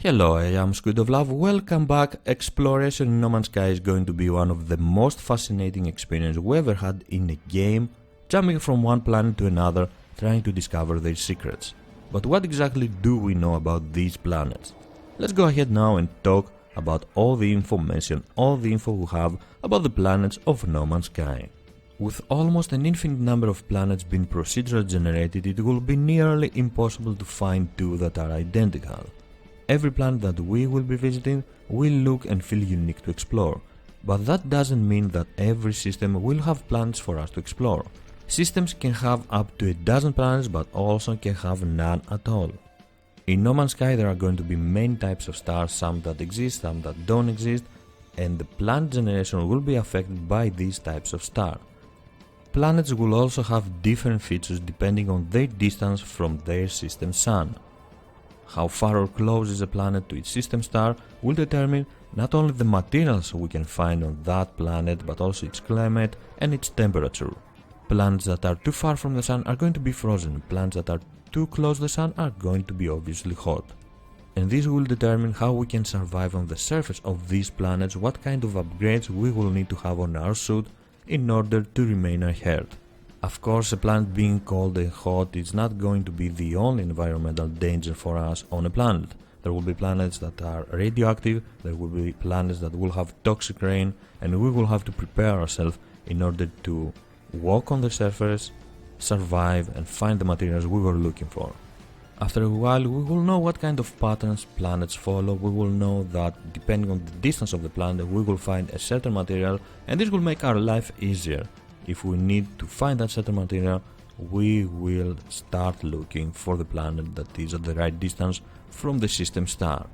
Hello, I am SquidofLove. Welcome back. Exploration in No Man's Sky is going to be one of the most fascinating experiences we ever had in a game, jumping from one planet to another, trying to discover their secrets. But what exactly do we know about these planets? Let's go ahead now and talk about all the information, all the info we have about the planets of No Man's Sky. With almost an infinite number of planets being procedurally generated, it will be nearly impossible to find two that are identical. Every planet that we will be visiting will look and feel unique to explore, but that doesn't mean that every system will have planets for us to explore. Systems can have up to a dozen planets, but also can have none at all. In No Man's Sky there are going to be many types of stars, some that exist, some that don't exist, and the planet generation will be affected by these types of stars. Planets will also have different features depending on their distance from their system sun. How far or close is a planet to its system star will determine not only the materials we can find on that planet, but also its climate and its temperature. Planets that are too far from the sun are going to be frozen, planets that are too close to the sun are going to be obviously hot. And this will determine how we can survive on the surface of these planets, what kind of upgrades we will need to have on our suit in order to remain ahead. Of course, a planet being cold and hot is not going to be the only environmental danger for us on a planet. There will be planets that are radioactive, there will be planets that will have toxic rain, and we will have to prepare ourselves in order to walk on the surface, survive, and find the materials we were looking for. After a while, we will know what kind of patterns planets follow. We will know that depending on the distance of the planet, we will find a certain material, and this will make our life easier. If we need to find that certain material, we will start looking for the planet that is at the right distance from the system star.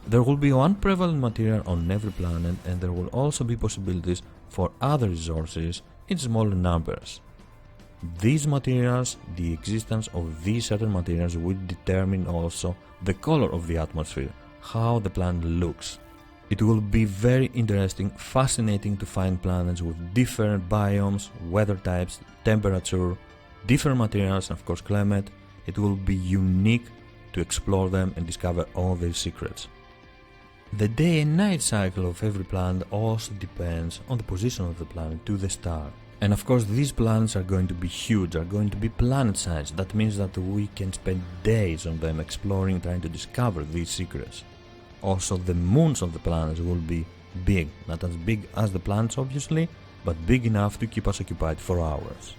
There will be one prevalent material on every planet, and there will also be possibilities for other resources in smaller numbers. These materials, the existence of these certain materials will determine also the color of the atmosphere, how the planet looks. It will be very interesting, fascinating to find planets with different biomes, weather types, temperature, different materials, and of course climate. It will be unique to explore them and discover all their secrets. The day and night cycle of every planet also depends on the position of the planet to the star. And of course these planets are going to be huge, are going to be planet-sized. That means that we can spend days on them exploring, trying to discover these secrets. Also, the moons of the planets will be big, not as big as the planets obviously, but big enough to keep us occupied for hours.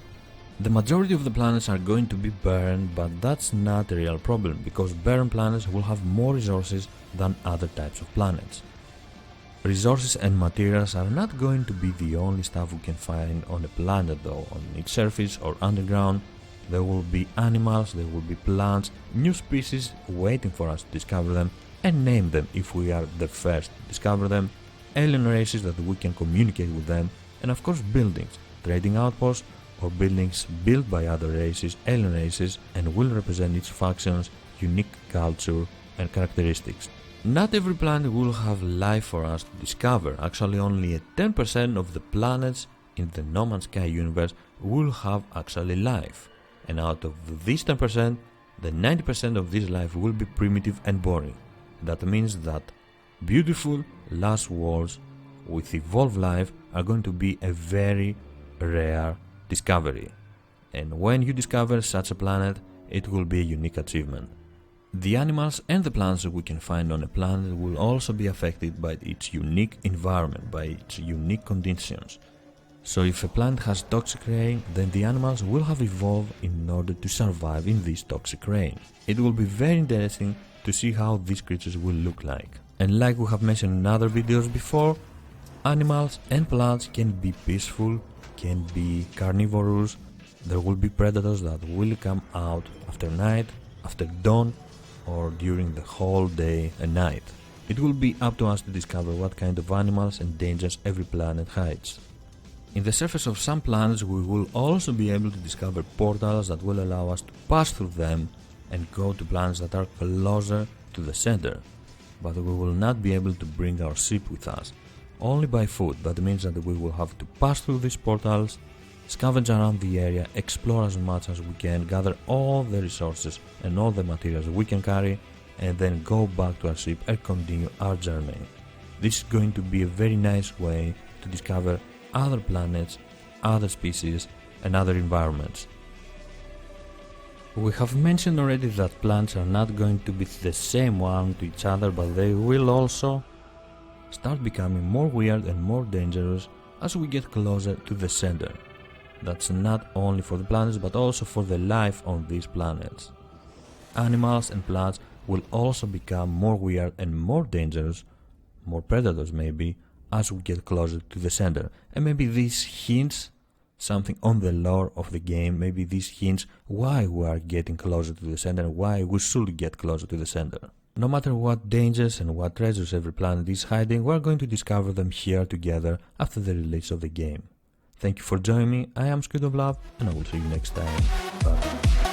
The majority of the planets are going to be barren, but that's not a real problem, because barren planets will have more resources than other types of planets. Resources and materials are not going to be the only stuff we can find on a planet though. On its surface or underground, there will be animals, there will be plants, new species waiting for us to discover them and name them if we are the first to discover them, alien races that we can communicate with them, and of course buildings, trading outposts or buildings built by other races, alien races, and will represent its factions, unique culture and characteristics. Not every planet will have life for us to discover. Actually, only 10% of the planets in the No Man's Sky universe will have actually life, and out of this 10%, the 90% of this life will be primitive and boring. That means that beautiful last worlds with evolved life are going to be a very rare discovery. And when you discover such a planet, it will be a unique achievement. The animals and the plants that we can find on a planet will also be affected by its unique environment, by its unique conditions. So if a planet has toxic rain, then the animals will have evolved in order to survive in this toxic rain. It will be very interesting to see how these creatures will look like. And like we have mentioned in other videos before, animals and plants can be peaceful, can be carnivorous. There will be predators that will come out after night, after dawn, or during the whole day and night. It will be up to us to discover what kind of animals and dangers every planet hides. In the surface of some planets we will also be able to discover portals that will allow us to pass through them and go to planets that are closer to the center. But we will not be able to bring our ship with us, only by foot. That means that we will have to pass through these portals, scavenge around the area, explore as much as we can, gather all the resources and all the materials we can carry, and then go back to our ship and continue our journey. This is going to be a very nice way to discover other planets, other species and other environments. We have mentioned already that planets are not going to be the same one to each other, but they will also start becoming more weird and more dangerous as we get closer to the center. That's not only for the planets but also for the life on these planets. Animals and plants will also become more weird and more dangerous, more predators maybe, as we get closer to the center. And maybe this hints something on the lore of the game, maybe this hints why we are getting closer to the center and why we should get closer to the center. No matter what dangers and what treasures every planet is hiding, we are going to discover them here together after the release of the game. Thank you for joining me, I am SquidofLove, and I will see you next time. Bye.